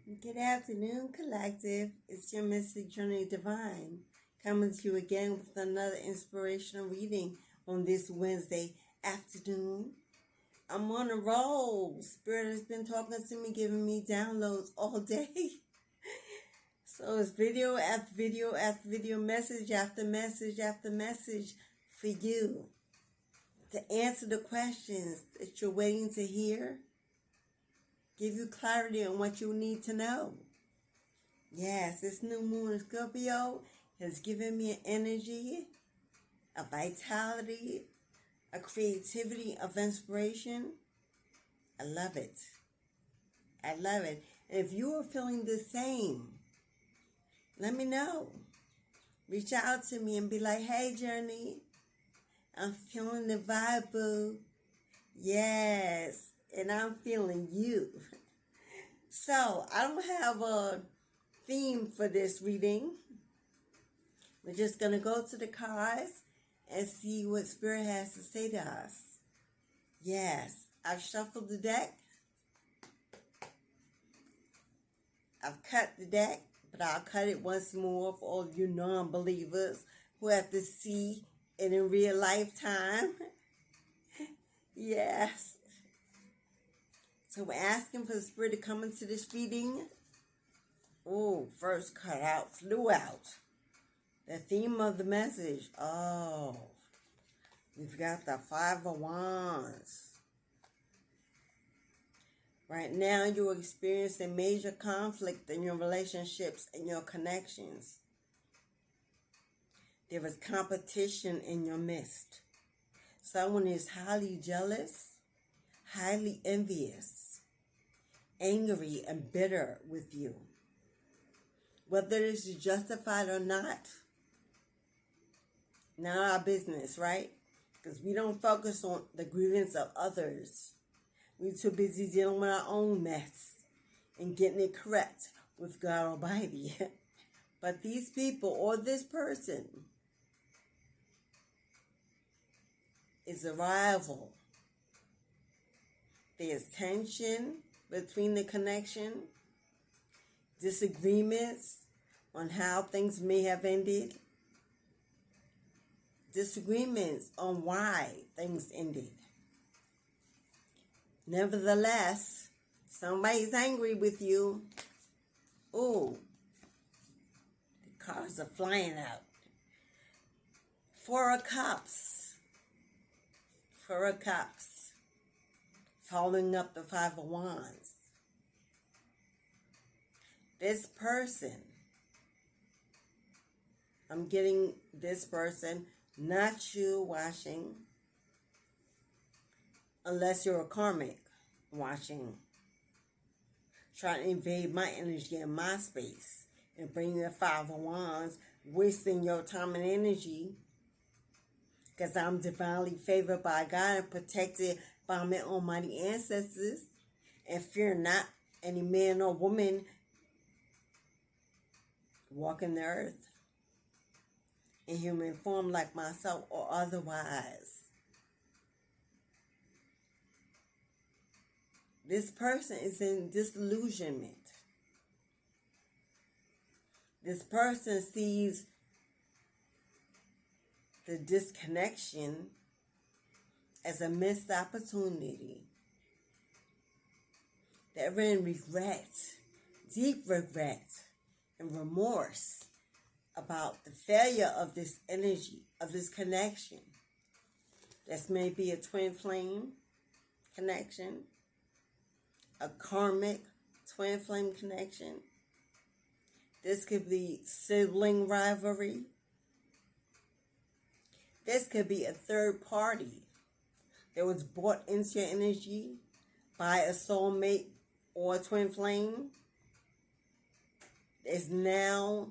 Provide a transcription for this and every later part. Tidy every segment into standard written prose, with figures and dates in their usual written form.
Good afternoon, collective. It's your Mystic Journey Divine coming to you again with another inspirational reading on this Wednesday afternoon. I'm on a roll. Spirit has been talking to me, giving me downloads all day. So it's video after video after video, message after message after message for you to answer the questions that you're waiting to hear. Give you clarity on what you need to know. Yes, this new moon in Scorpio has given me an energy, a vitality, a creativity of inspiration. I love it. I love it. And if you are feeling the same, let me know. Reach out to me and be like, hey, Journey, I'm feeling the vibe, boo. Yes, and I'm feeling you. So, I don't have a theme for this reading. We're just going to go to the cards and see what Spirit has to say to us. Yes, I've shuffled the deck. I've cut the deck, but I'll cut it once more for all of you non-believers who have to see it in real lifetime. Yes. So we're asking for the Spirit to come into this reading. Oh, first cut out, flew out. The theme of the message. Oh, we've got the Five of Wands. Right now, you're experiencing major conflict in your relationships and your connections. There is competition in your midst. Someone is highly jealous, highly envious, angry, and bitter with you. Whether this is justified or not our business, right? Because we don't focus on the grievance of others. We're too busy dealing with our own mess and getting it correct with God Almighty. But these people or this person is a rival. There's tension between the connection, disagreements on how things may have ended, disagreements on why things ended. Nevertheless, somebody's angry with you. Ooh, the cards are flying out. Four of Cups. Four of Cups. Following up the Five of Wands. This person, I'm getting this person, not you watching, unless you're a karmic watching, trying to invade my energy and my space and bring the Five of Wands, wasting your time and energy, because I'm divinely favored by God and protected by my almighty ancestors, and fear not any man or woman walking the earth in human form like myself or otherwise. This person is in disillusionment. This person sees the disconnection as a missed opportunity. They're in regret, deep regret, and remorse about the failure of this energy, of this connection. This may be a twin flame connection, a karmic twin flame connection. This could be sibling rivalry. This could be a third party that was brought into your energy by a soulmate or a twin flame, is now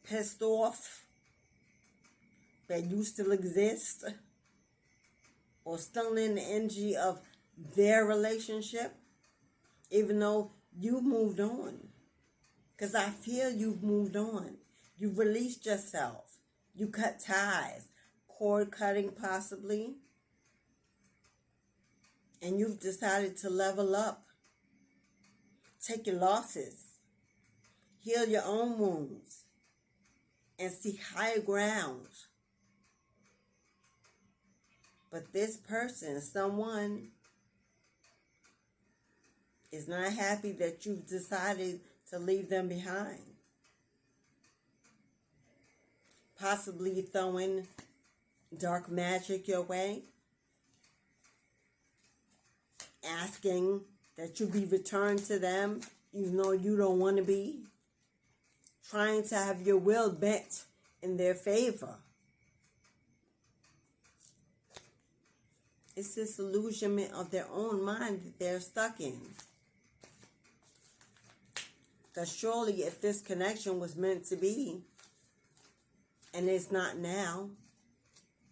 pissed off that you still exist, or still in the energy of their relationship, even though you've moved on. Because I feel you've moved on. You've released yourself. You cut ties, cord cutting possibly, and you've decided to level up. Take your losses. heal your own wounds, and seek higher grounds. But this person, someone, is not happy that you've decided to leave them behind. Possibly throwing dark magic your way, asking that you be returned to them even though you don't want to be, trying to have your will bent in their favor. It's this illusionment of their own mind that they're stuck in. Because surely if this connection was meant to be, and it's not now,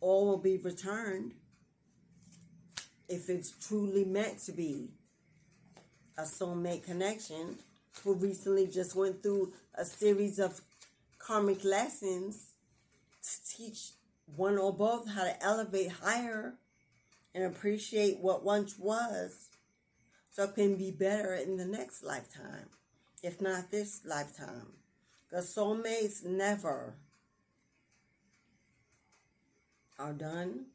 all will be returned if it's truly meant to be a soulmate connection who recently just went through a series of karmic lessons to teach one or both how to elevate higher and appreciate what once was so it can be better in the next lifetime, if not this lifetime. Because soulmates never are done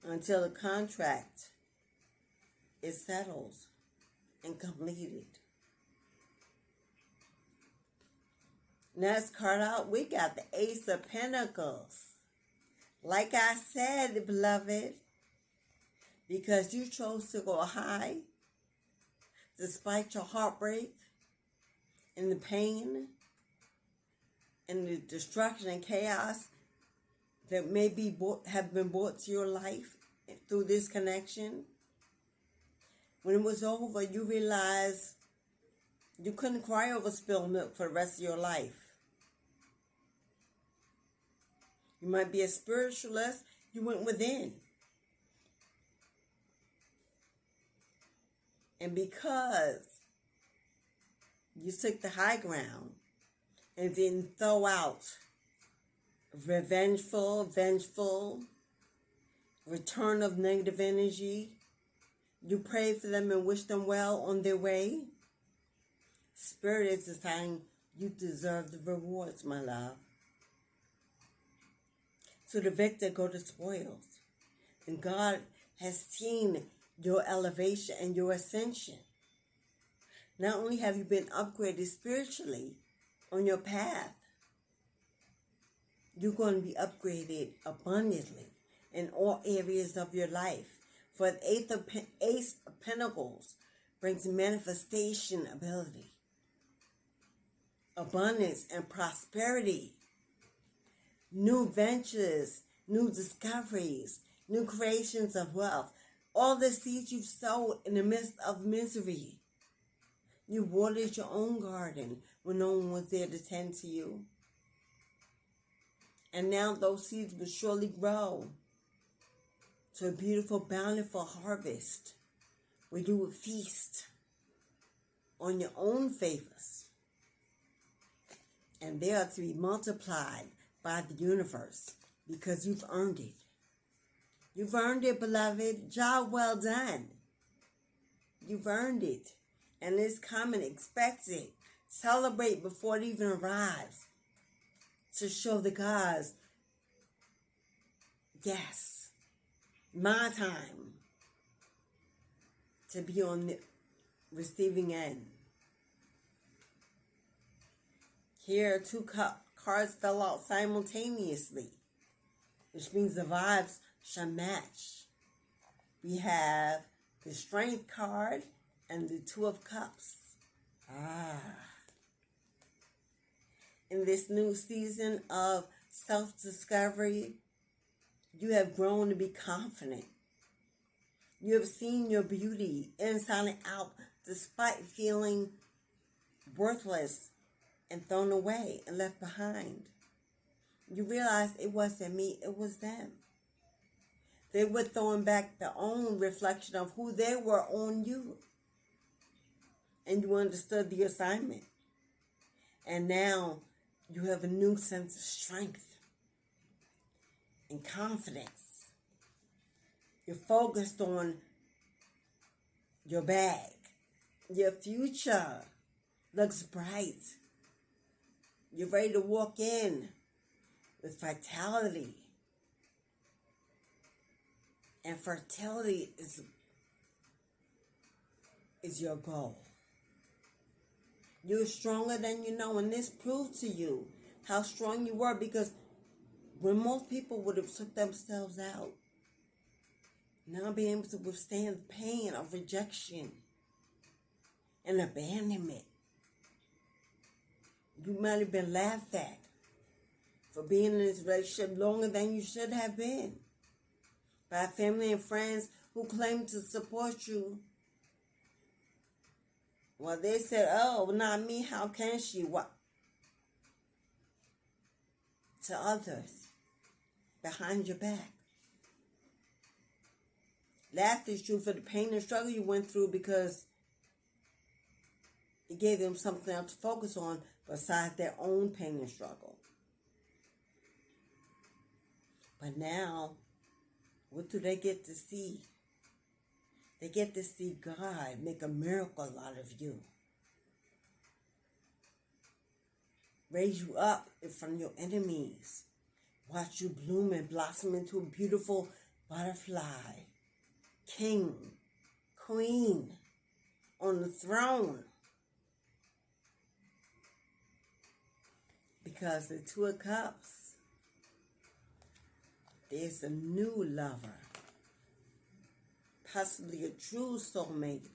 until the contract is settled and completed. Next card out, we got the Ace of Pentacles. Like I said, beloved, because you chose to go high, despite your heartbreak and the pain and the destruction and chaos that maybe have been brought to your life through this connection. When it was over, you realized you couldn't cry over spilled milk for the rest of your life. You might be a spiritualist. You went within. And because you took the high ground and didn't throw out vengeful, return of negative energy, you pray for them and wish them well on their way, Spirit is deciding you deserve the rewards, my love. To the victor go the spoils. And God has seen your elevation and your ascension. Not only have you been upgraded spiritually on your path, you're going to be upgraded abundantly in all areas of your life. For the Ace of Pentacles brings manifestation ability, abundance and prosperity, new ventures, new discoveries, new creations of wealth. All the seeds you've sowed in the midst of misery. You watered your own garden when no one was there to tend to you. And now those seeds will surely grow to a beautiful, bountiful harvest where you will feast on your own favors. And they are to be multiplied by the universe because you've earned it. You've earned it, beloved. Job well done. You've earned it. And it's coming. Expect it. Celebrate before it even arrives. To show the gods, yes, my time to be on the receiving end. Here, two cards fell out simultaneously, which means the vibes shall match. We have the Strength card and the Two of Cups. In this new season of self-discovery, you have grown to be confident. You have seen your beauty inside and out despite feeling worthless and thrown away and left behind. You realize it wasn't me, it was them. They were throwing back their own reflection of who they were on you. And you understood the assignment. And now you have a new sense of strength and confidence. You're focused on your bag, your future, looks bright. You're ready to walk in with vitality. And fertility is your goal. You're stronger than you know, and this proved to you how strong you were, because when most people would have took themselves out, now being able to withstand the pain of rejection and abandonment. You might have been laughed at for being in this relationship longer than you should have been by family and friends who claimed to support you. Well, they said, oh, not me, how can she? What? To others behind your back. Laughed at you for the pain and struggle you went through, because it gave them something else to focus on besides their own pain and struggle. But now, what do they get to see? They get to see God make a miracle out of you. Raise you up from your enemies. Watch you bloom and blossom into a beautiful butterfly. King, queen, on the throne. Because the Two of Cups, there's a new lover. Possibly a true soulmate,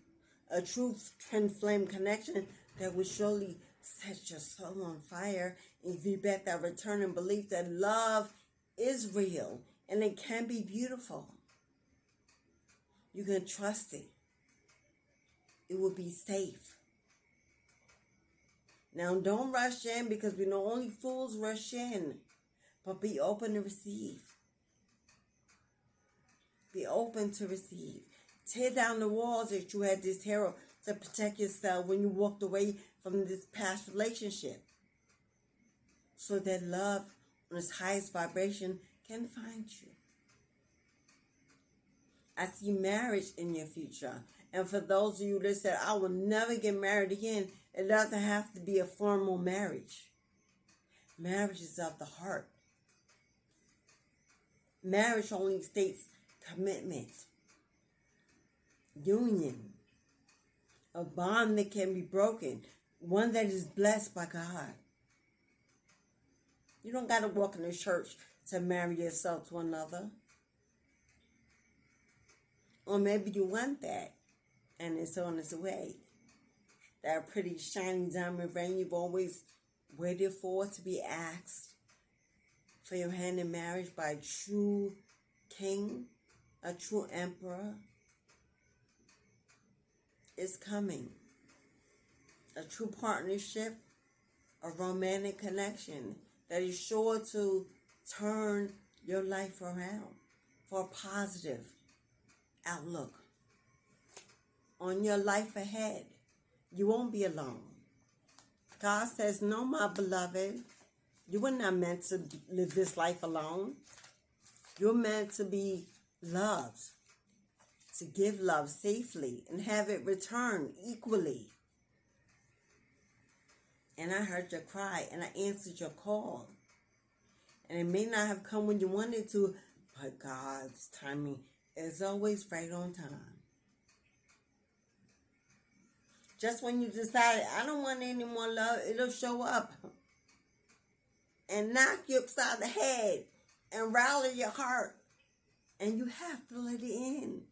a true twin flame connection that will surely set your soul on fire and give you back that return and belief that love is real and it can be beautiful. You can trust it. It will be safe. Now, don't rush in, because we know only fools rush in, but be open to receive. Be open to receive. Tear down the walls that you had to tear up to protect yourself when you walked away from this past relationship, so that love on its highest vibration can find you. I see marriage in your future. And for those of you that said, I will never get married again, it doesn't have to be a formal marriage. Marriage is of the heart. Marriage only states commitment, union, a bond that can be broken, one that is blessed by God. You don't got to walk in the church to marry yourself to another. Or maybe you want that, and it's on its way. That pretty shiny diamond ring you've always waited for to be asked for your hand in marriage by a true king, a true emperor, is coming. A true partnership, a romantic connection that is sure to turn your life around for a positive outlook on your life ahead. You won't be alone. God says, no, my beloved, you were not meant to live this life alone. You're meant to be loved, to give love safely and have it return equally. And I heard your cry and I answered your call. And it may not have come when you wanted to, but God's timing is always right on time. Just when you decide, I don't want any more love, it'll show up and knock you upside the head and rally your heart. And you have to let it in.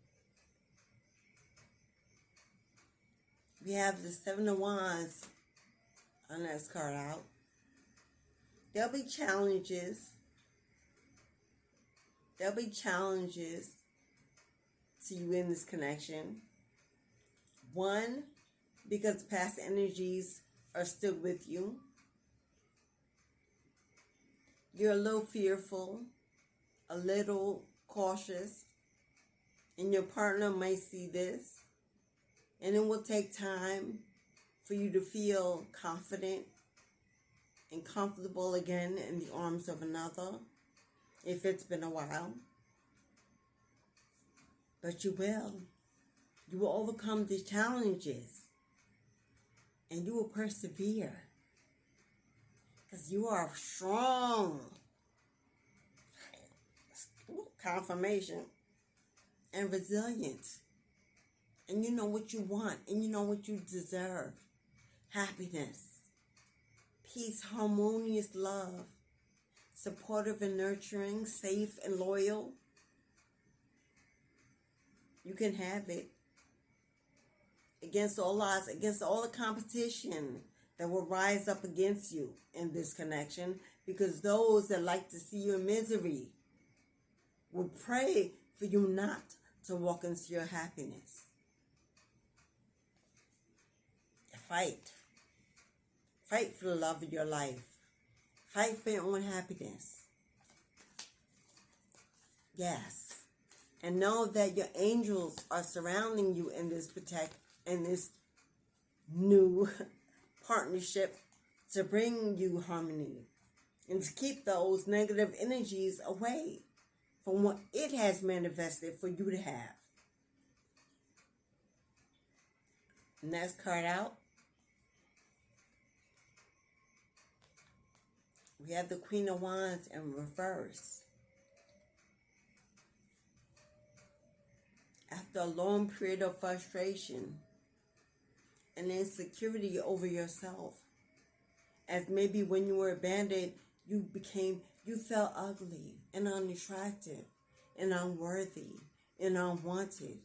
We have the Seven of Wands on that card out. There'll be challenges. There'll be challenges to you in this connection. One, because past energies are still with you. You're a little fearful, a little cautious, and your partner might see this. And it will take time for you to feel confident and comfortable again in the arms of another, if it's been a while. But you will. You will overcome these challenges. And you will persevere. Because you are strong. Confirmation. And resilient. And you know what you want. And you know what you deserve. Happiness. Peace, harmonious love. Supportive and nurturing. Safe and loyal. You can have it. Against all odds, against all the competition that will rise up against you in this connection, because those that like to see you in misery will pray for you not to walk into your happiness. Fight. Fight for the love of your life. Fight for your own happiness. Yes. And know that your angels are surrounding you in this new partnership to bring you harmony and to keep those negative energies away from what it has manifested for you to have. Next card out. We have the Queen of Wands in reverse. After a long period of frustration and insecurity over yourself, as maybe when you were abandoned, you felt ugly and unattractive and unworthy and unwanted.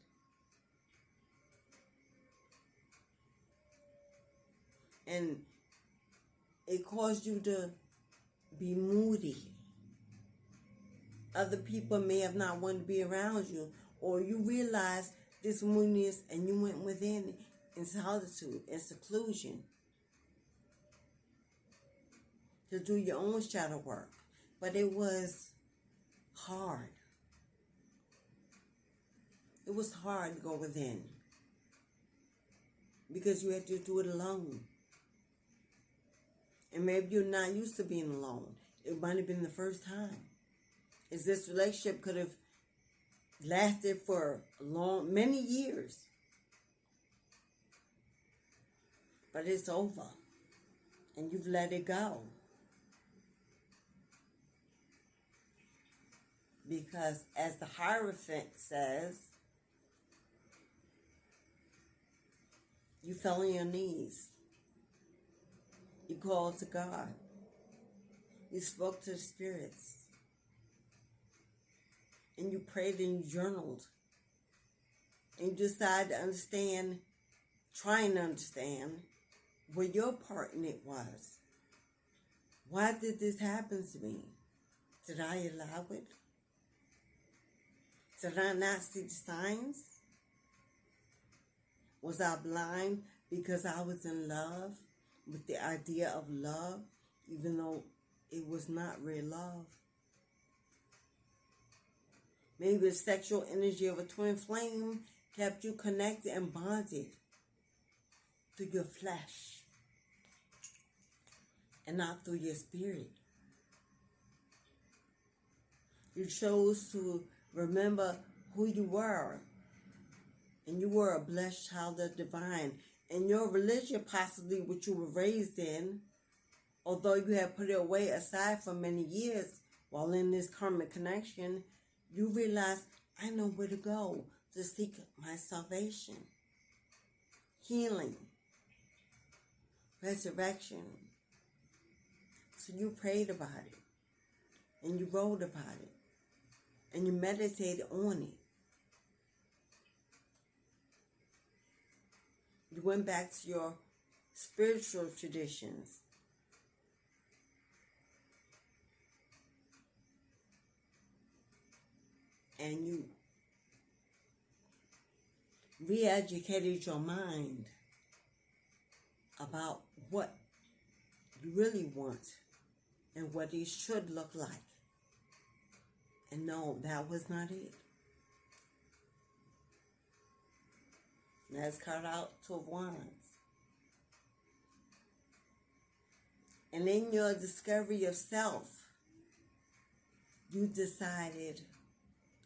And it caused you to be moody. Other people may have not wanted to be around you, or you realized this moodiness and you went within in solitude and seclusion to do your own shadow work. But it was hard. It was hard to go within because you had to do it alone. And maybe you're not used to being alone. It might have been the first time. As this relationship could have lasted for many years. But it's over. And you've let it go. Because as the Hierophant says, you fell on your knees. You called to God. You spoke to the spirits. And you prayed and you journaled. And you decided to understand, trying to understand what your part in it was. Why did this happen to me? Did I allow it? Did I not see the signs? Was I blind because I was in love with the idea of love, even though it was not real love? Maybe the sexual energy of a twin flame kept you connected and bonded through your flesh and not through your spirit. You chose to remember who you were, and you were a blessed child of divine. And your religion, possibly what you were raised in, although you had put it away aside for many years while in this karmic connection, you realize, I know where to go to seek my salvation, healing, resurrection. So you prayed about it, and you wrote about it, and you meditated on it. You went back to your spiritual traditions. And you re-educated your mind about what you really want and what it should look like. And no, that was not it. Let's cut out Two of Wands. And in your discovery of self, you decided,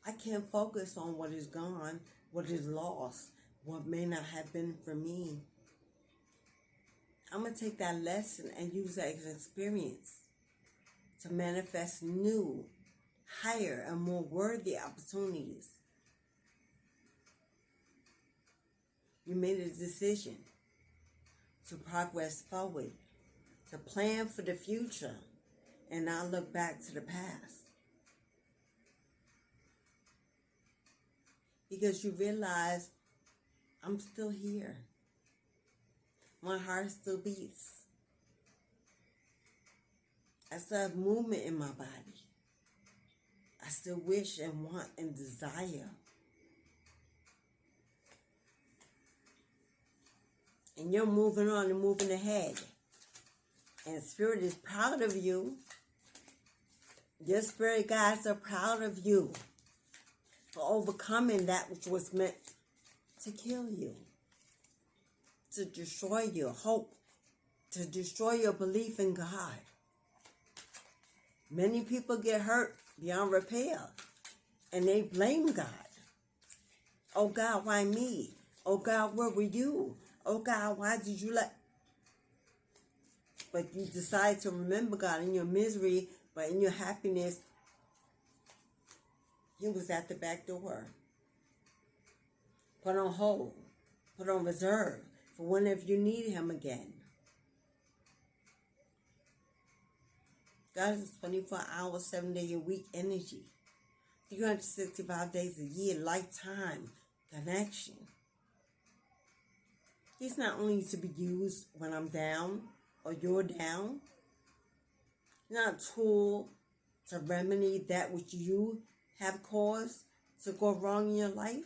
I can't focus on what is gone, what is lost, what may not have been for me. I'm going to take that lesson and use that as an experience to manifest new, higher, and more worthy opportunities. You made a decision to progress forward, to plan for the future, and not look back to the past. Because you realize I'm still here. My heart still beats. I still have movement in my body. I still wish and want and desire. And you're moving on and moving ahead. And Spirit is proud of you. Your spirit guides are proud of you for overcoming that which was meant to kill you, to destroy your hope, to destroy your belief in God. Many people get hurt beyond repair, and they blame God. Oh God, why me? Oh God, where were you? Oh God, why did you let... But you decide to remember God in your misery, but in your happiness, He was at the back door. Put on hold, put on reserve for whenever you need Him again. God is 24 hours, 7 day a week energy. 365 days a year, lifetime connection. He's not only to be used when I'm down or you're down. He's not a tool to remedy that which you have caused to go wrong in your life.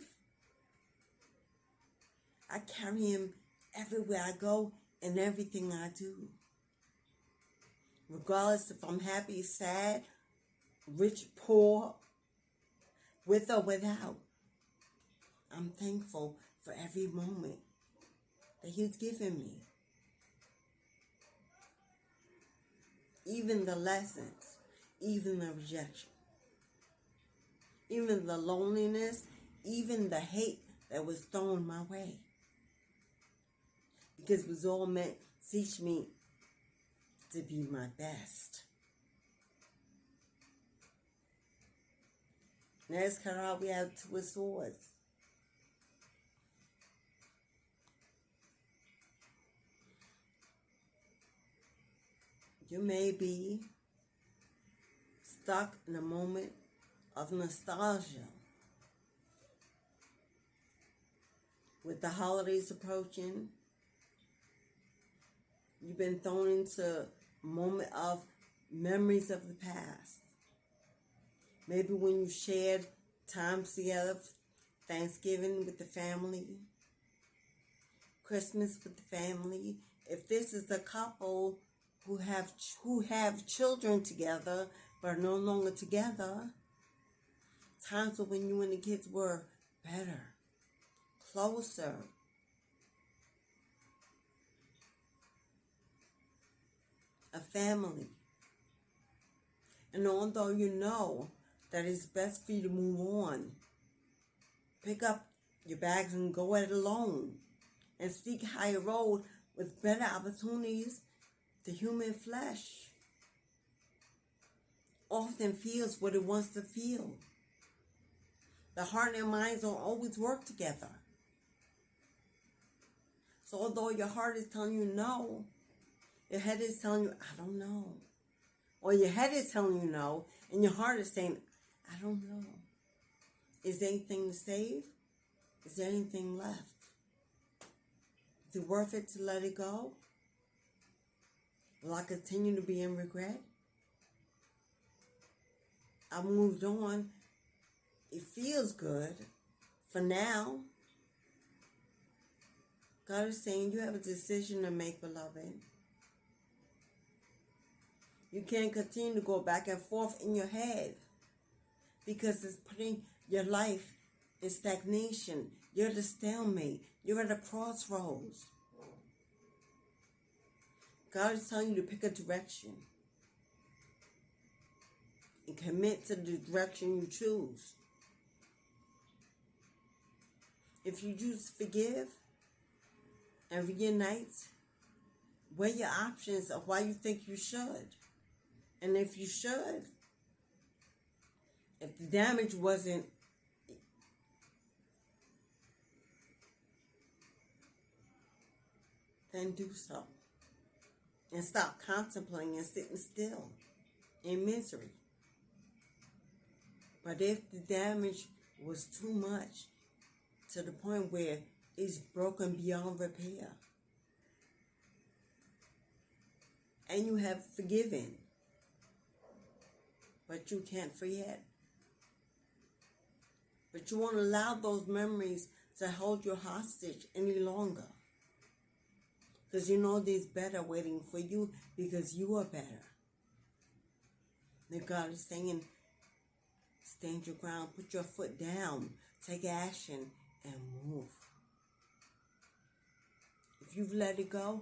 I carry Him everywhere I go and everything I do. Regardless if I'm happy, sad, rich, poor, with or without. I'm thankful for every moment that He's given me. Even the lessons, even the rejection, even the loneliness, even the hate that was thrown my way. Because it was all meant to teach me to be my best. Next card, we have Two of Swords. You may be stuck in a moment of nostalgia. With the holidays approaching, you've been thrown into a moment of memories of the past. Maybe when you shared times together, Thanksgiving with the family, Christmas with the family. If this is a couple who have children together but are no longer together, times when you and the kids were better, closer. A family. And although you know that it's best for you to move on, pick up your bags and go it alone and seek higher road with better opportunities. The human flesh often feels what it wants to feel. The heart and minds don't always work together. So although your heart is telling you no, your head is telling you, I don't know. Or your head is telling you no, and your heart is saying, I don't know. Is there anything to save? Is there anything left? Is it worth it to let it go? Will I continue to be in regret? I moved on. It feels good for now. God is saying you have a decision to make, beloved. You can't continue to go back and forth in your head because it's putting your life in stagnation. You're at a stalemate. You're at a crossroads. God is telling you to pick a direction and commit to the direction you choose. If you choose to forgive and reunite, Weigh your options of why you think you should. And if you should, if the damage wasn't then do so. And stop contemplating and sitting still in misery. But if the damage was too much to the point where it's broken beyond repair, and you have forgiven, but you can't forget, but you won't allow those memories to hold you hostage any longer, because you know there's better waiting for you, because you are better. Then God is saying, stand your ground, put your foot down, take action, and move. If you've let it go,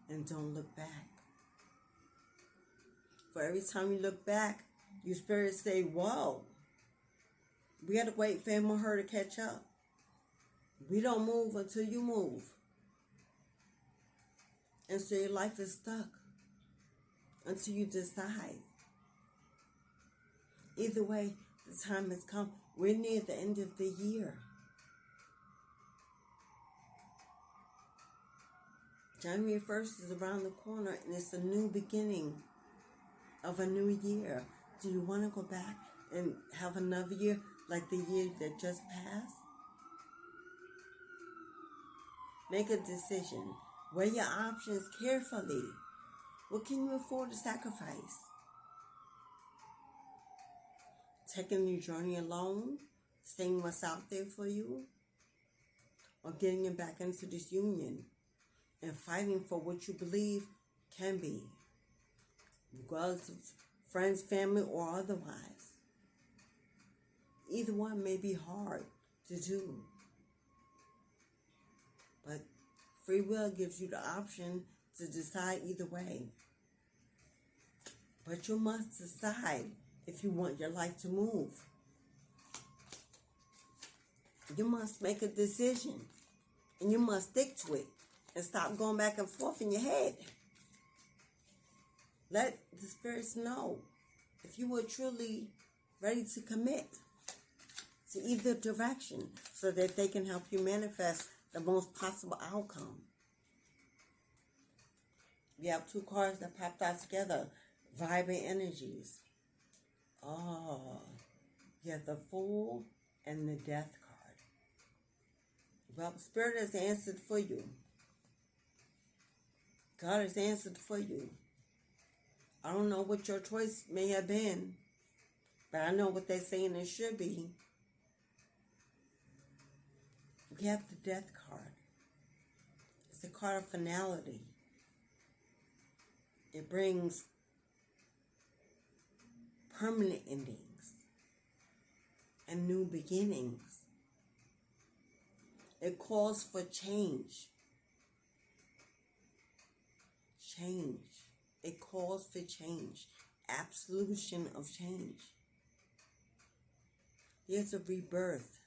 and don't look back. For every time you look back, your spirit say, whoa, we got to wait for him or her to catch up. We don't move until you move. And so your life is stuck until you decide. Either way, the time has come. We're near the end of the year. January 1st is around the corner, and it's a new beginning of a new year. Do you want to go back and have another year like the year that just passed? Make a decision. Weigh your options carefully. What can you afford to sacrifice? Taking your journey alone, seeing what's out there for you, or getting it back into this union and fighting for what you believe can be, regardless of friends, family, or otherwise. Either one may be hard to do, but free will gives you the option to decide either way. But you must decide if you want your life to move. You must make a decision, and you must stick to it and stop going back and forth in your head. Let the spirits know if you were truly ready to commit to either direction so that they can help you manifest the most possible outcome. We have two cards that popped out together, vibrant energies. Oh, you have the Fool and the Death card. Well, Spirit has answered for you. God has answered for you. I don't know what your choice may have been, but I know what they're saying it should be. We have the Death card. It's a card of finality. It brings permanent endings and new beginnings. It calls for change. Change. It calls for change. Absolution of change. There's a rebirth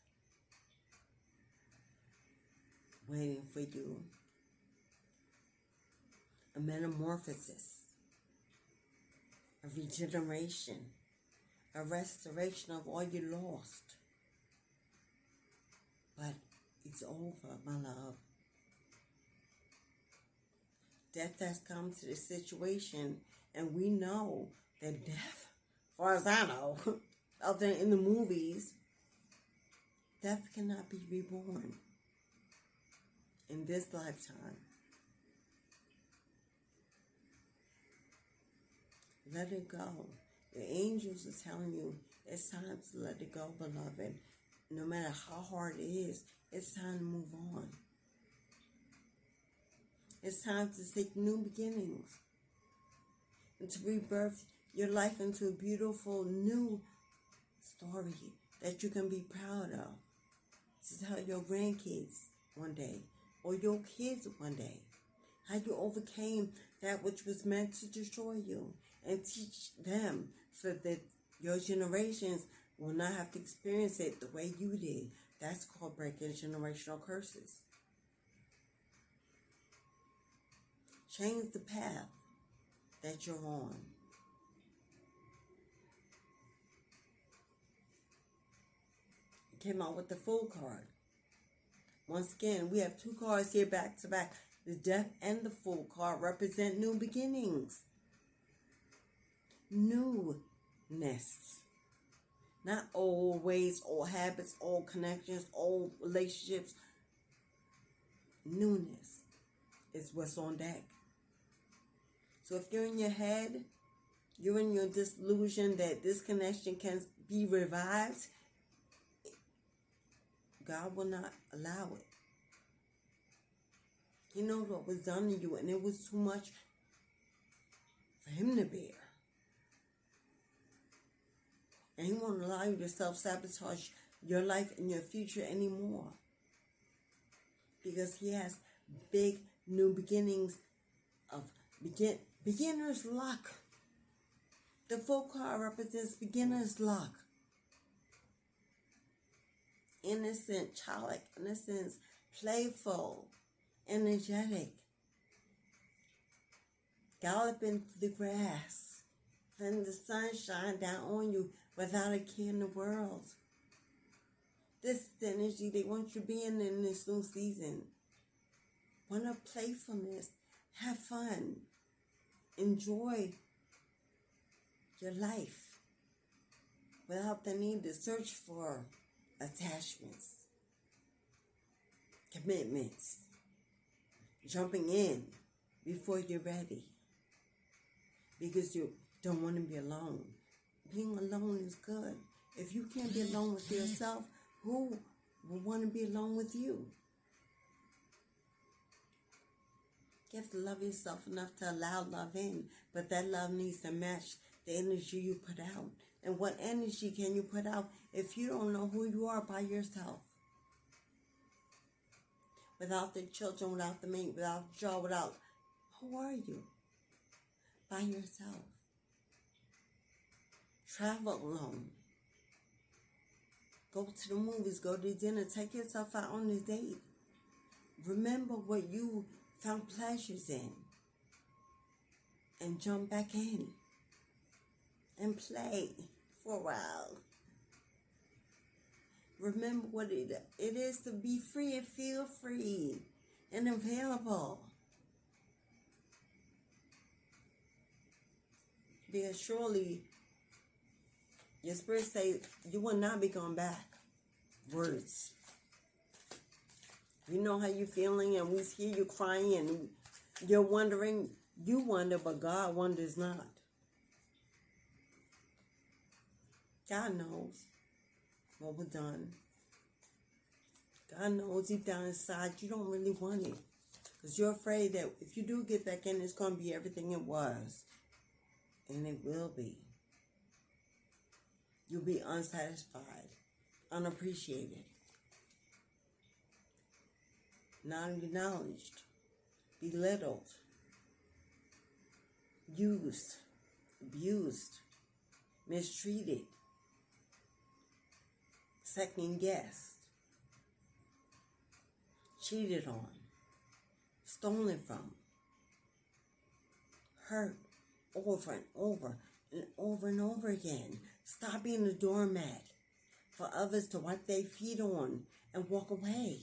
waiting for you. A metamorphosis. A regeneration. A restoration of all you lost. But it's over, my love. Death has come to this situation, and we know that death, as far as I know, other than in the movies, death cannot be reborn in this lifetime. Let it go. The angels are telling you it's time to let it go, beloved. No matter how hard it is, it's time to move on. It's time to seek new beginnings and to rebirth your life into a beautiful new story that you can be proud of. To tell your grandkids one day or your kids one day how you overcame that which was meant to destroy you, and teach them so that your generations will not have to experience it the way you did. That's called breaking generational curses. Change the path that you're on. Came out with the Fool card. Once again, we have 2 cards here back to back. The Death and the Fool card represent new beginnings. Newness. Not old ways, old habits, old connections, old relationships. Newness is what's on deck. So if you're in your head, you're in your disillusion that this connection can be revived, God will not allow it. He knows what was done to you, and it was too much for him to bear. And he won't allow you to self-sabotage your life and your future anymore. Because he has big new beginnings of beginner's luck. The Fool card represents beginner's luck. Innocent, childlike innocence, playful, energetic, galloping through the grass, letting the sun shine down on you without a care in the world. This is the energy they want you to be in this new season. One of playfulness, have fun, enjoy your life without the need to search for attachments, commitments, jumping in before you're ready because you don't want to be alone. Being alone is good. If you can't be alone with yourself, who will want to be alone with you? You have to love yourself enough to allow love in, but that love needs to match the energy you put out. And what energy can you put out if you don't know who you are by yourself? Without the children, without the mate, without the job, who are you? By yourself. Travel alone. Go to the movies, go to dinner, take yourself out on a date. Remember what you found pleasures in. And jump back in. And play for a while. Remember what it is to be free and feel free and available. Because surely your spirit say you will not be going back. Words. We know how you're feeling and we hear you crying and you're wondering. You wonder, but God wonders not. God knows what was done. God knows deep down inside you don't really want it. Because you're afraid that if you do get back in, it's going to be everything it was. And it will be. You'll be unsatisfied, unappreciated, not acknowledged, belittled, used, abused, mistreated, second-guessed, cheated on, stolen from, hurt over and over and over and over again. Stop being a doormat for others to wipe their feet on and walk away.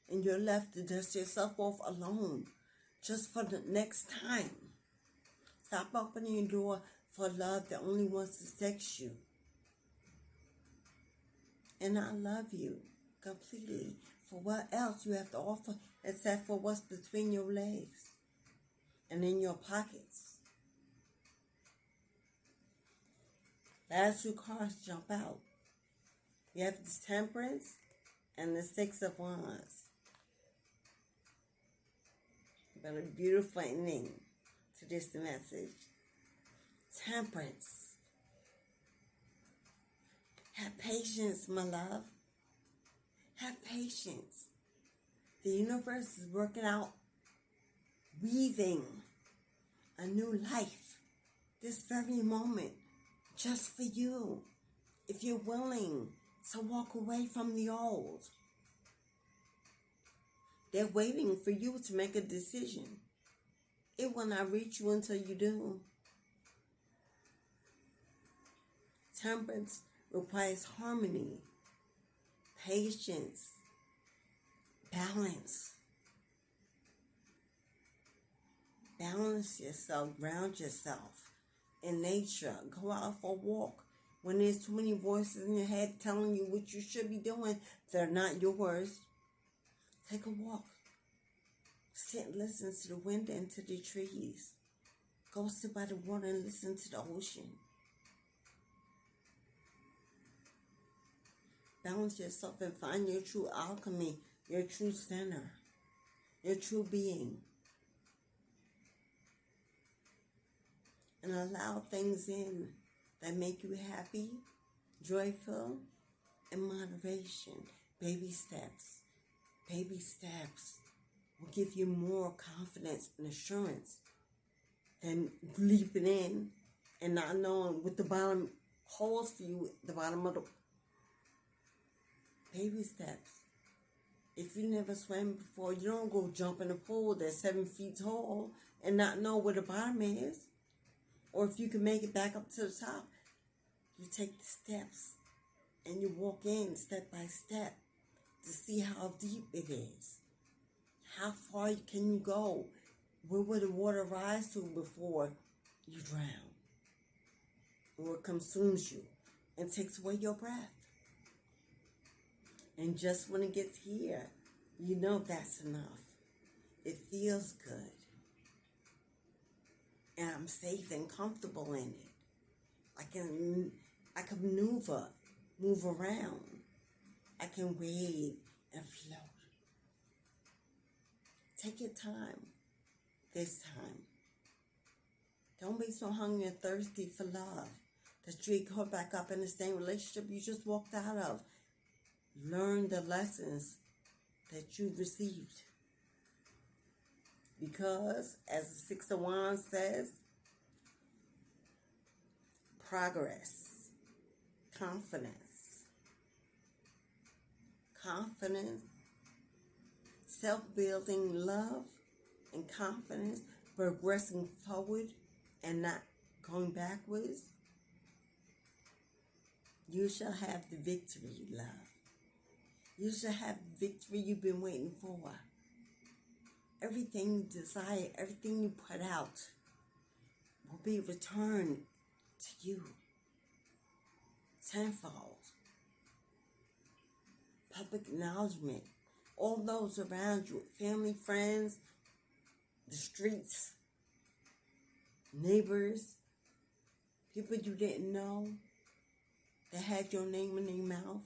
And you're left to dust yourself off alone just for the next time. Stop opening your door for love that only wants to sex you. And I love you completely for what else you have to offer except for what's between your legs and in your pockets. Last 2 cards jump out. We have the Temperance and the 6 of Wands. But a beautiful ending to this message. Temperance. Have patience, my love. Have patience. The universe is working out, weaving a new life this very moment just for you. If you're willing to walk away from the old. They're waiting for you to make a decision. It will not reach you until you do. Temperance requires harmony, patience, balance. Balance yourself, ground yourself in nature. Go out for a walk. When there's too many voices in your head telling you what you should be doing, they're not yours. Take a walk. Sit and listen to the wind and to the trees. Go sit by the water and listen to the ocean. Balance yourself and find your true alchemy, your true center, your true being. And allow things in that make you happy, joyful, and moderation. Baby steps. Baby steps will give you more confidence and assurance than leaping in and not knowing what the bottom holds for you at the bottom of the... Baby steps. If you never swam before, you don't go jump in a pool that's 7 feet tall and not know where the bottom is. Or if you can make it back up to the top, you take the steps and you walk in step by step to see how deep it is. How far can you go? Where will the water rise to before you drown? Or it consumes you and takes away your breath. And just when it gets here, you know that's enough. It feels good. And I'm safe and comfortable in it. I can move around. I can wave and float. Take your time this time. Don't be so hungry and thirsty for love that you get caught back up in the same relationship you just walked out of. Learn the lessons that you've received. Because, as the Six of Wands says, progress, confidence, self-building love and confidence, progressing forward and not going backwards. You shall have the victory, love. You shall have the victory you've been waiting for. Everything you desire, everything you put out will be returned to you tenfold. Public acknowledgement. All those around you, family, friends, the streets, neighbors, people you didn't know that had your name in their mouth,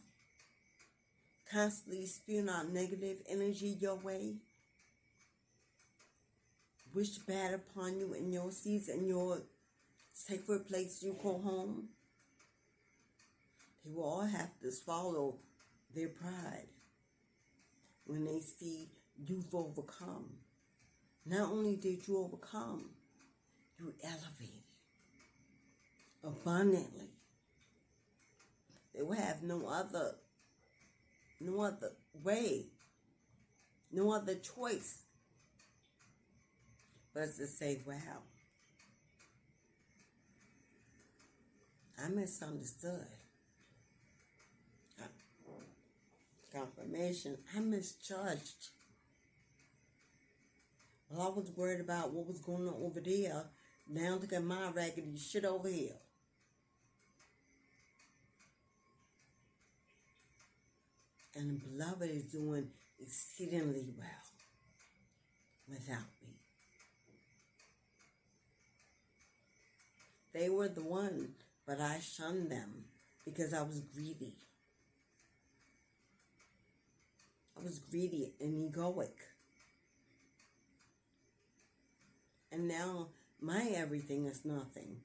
constantly spewing out negative energy your way, wish bad upon you in your seats and your sacred place you call home. They will all have to swallow their pride when they see you've overcome. Not only did you overcome, you elevated abundantly. They will have no other way, no other choice but to say, wow, I misunderstood. Confirmation, I misjudged. Well, I was worried about what was going on over there. Now look at my raggedy shit over here. And the beloved is doing exceedingly well without me. They were the one, but I shunned them because I was greedy. I was greedy and egoic. And now my everything is nothing.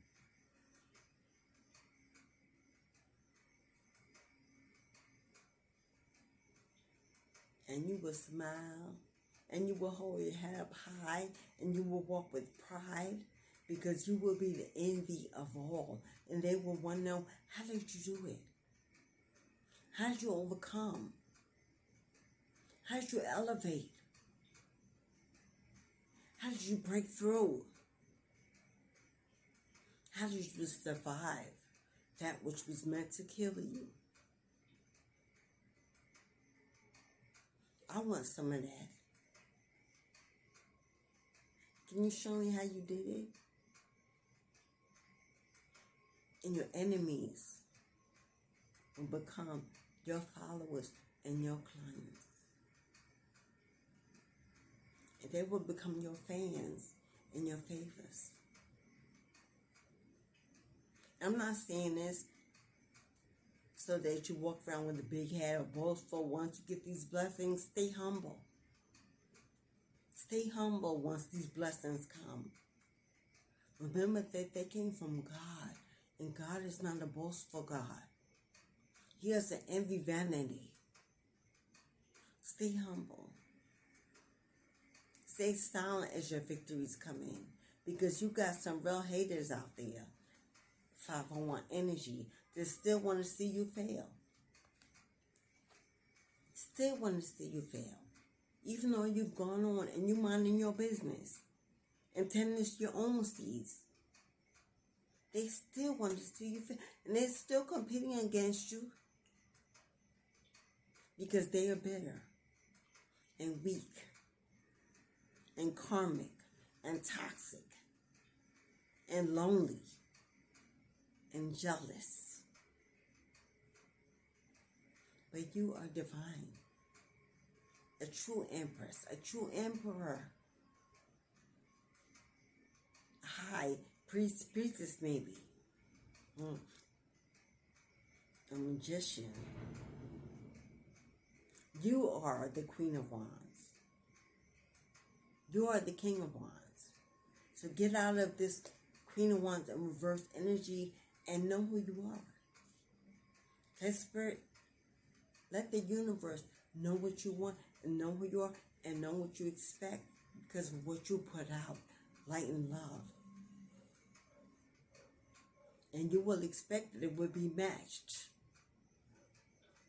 And you will smile, and you will hold your head up high, and you will walk with pride, because you will be the envy of all. And they will want to know, how did you do it? How did you overcome? How did you elevate? How did you break through? How did you survive that which was meant to kill you? I want some of that. Can you show me how you did it? And your enemies will become your followers and your clients. And they will become your fans and your favors. I'm not saying this so that you walk around with a big head or boastful once you get these blessings. Stay humble. Stay humble once these blessings come. Remember that they came from God. And God is not a boastful God. He doesn't envy vanity. Stay humble. Stay silent as your victories come in. Because you got some real haters out there. 501 energy. That still want to see you fail. Still want to see you fail. Even though you've gone on and you minding your business. And tending to your own seeds. They still want to see you fail. And they're still competing against you. Because they are bitter. And weak. And karmic. And toxic. And lonely. And jealous. But you are divine. A true empress. A true emperor. High priestess maybe. A magician. You are the Queen of Wands. You are the King of Wands. So get out of this Queen of Wands and reverse energy and know who you are. Okay, Spirit? Let the universe know what you want and know who you are and know what you expect because of what you put out. Light and love. And you will expect that it will be matched.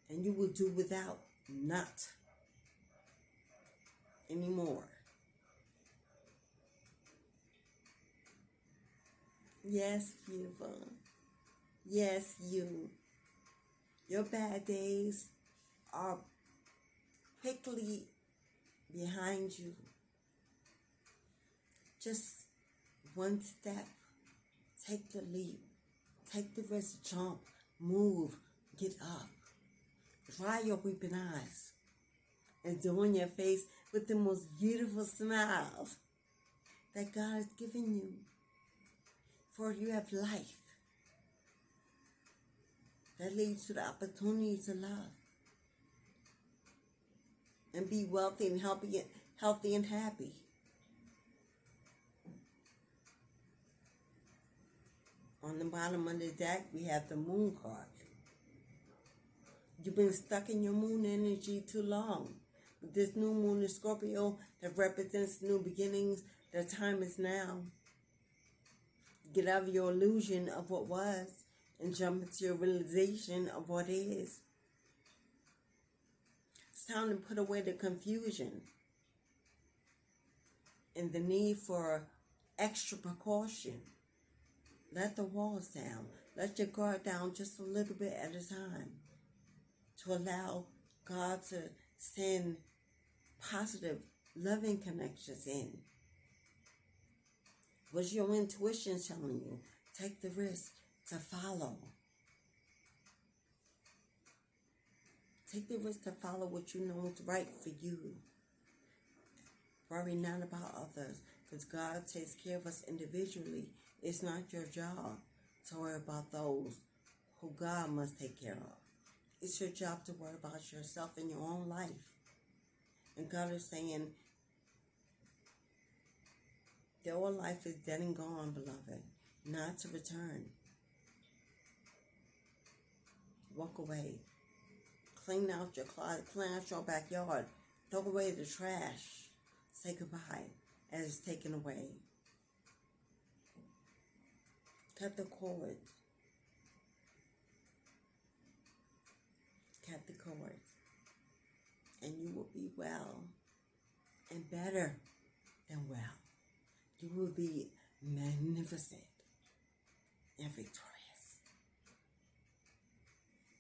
And you will do without not anymore. Yes, beautiful. Yes, you. Your bad days are quickly behind you. Just one step. Take the leap. Take the risk. Jump. Move. Get up. Dry your weeping eyes. And adorn your face with the most beautiful smiles that God has given you. For you have life that leads to the opportunity to love and be wealthy and healthy and happy. On the bottom of the deck, we have the moon card. You've been stuck in your moon energy too long. With this new moon in Scorpio that represents new beginnings, the time is now. Get out of your illusion of what was and jump into your realization of what is. It's time to put away the confusion and the need for extra precaution. Let the walls down. Let your guard down just a little bit at a time to allow God to send positive, loving connections in. What's your intuition telling you? Take the risk to follow. Take the risk to follow what you know is right for you. Worry not about others, because God takes care of us individually. It's not your job to worry about those who God must take care of. It's your job to worry about yourself and your own life. And God is saying, the old life is dead and gone, beloved, not to return. Walk away. Clean out your closet, clean out your backyard. Throw away the trash. Say goodbye as it's taken away. Cut the cord. Cut the cord. And you will be well and better than well. You will be magnificent and victorious.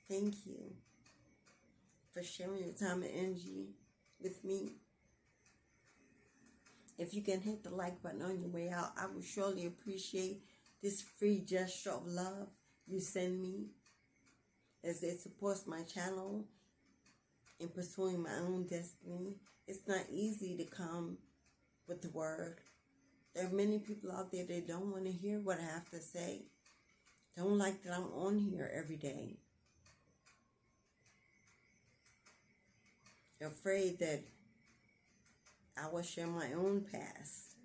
Thank you for sharing your time and energy with me. If you can hit the like button on your way out, I would surely appreciate this free gesture of love you send me, as it supports my channel in pursuing my own destiny. It's not easy to come with the word. There are many people out there that don't want to hear what I have to say. Don't like that I'm on here every day. They're afraid that I will share my own past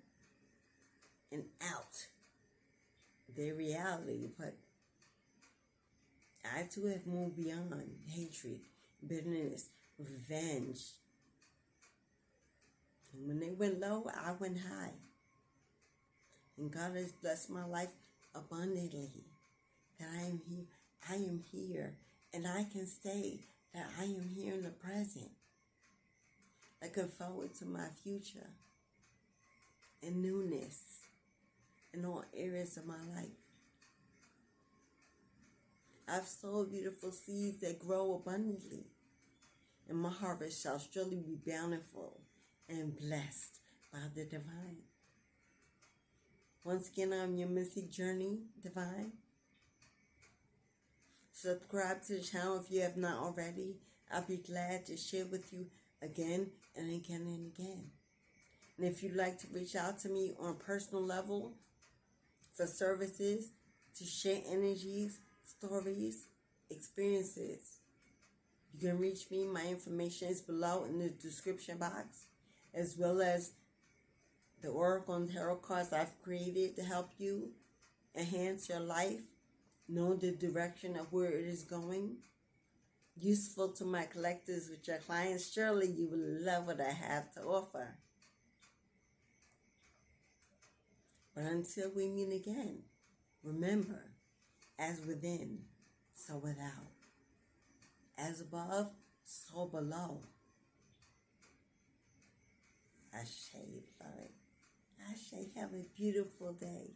and out their reality, but I too have moved beyond hatred, bitterness, revenge. And when they went low, I went high. And God has blessed my life abundantly. That I am here, and I can say that I am here in the present. Looking forward to my future and newness in all areas of my life. I've sowed beautiful seeds that grow abundantly, and my harvest shall surely be bountiful and blessed by the divine. Once again, I'm your Mystic Journey Divine. Subscribe to the channel if you have not already. I'll be glad to share with you again and again and again. And if you'd like to reach out to me on a personal level for services, to share energies, stories, experiences, you can reach me. My information is below in the description box, as well as the Oracle and Tarot cards I've created to help you enhance your life, know the direction of where it is going. Useful to my collectors with your clients. Surely you will love what I have to offer. But until we meet again, remember, as within, so without. As above, so below. Ashe, beloved. Ashe, have a beautiful day.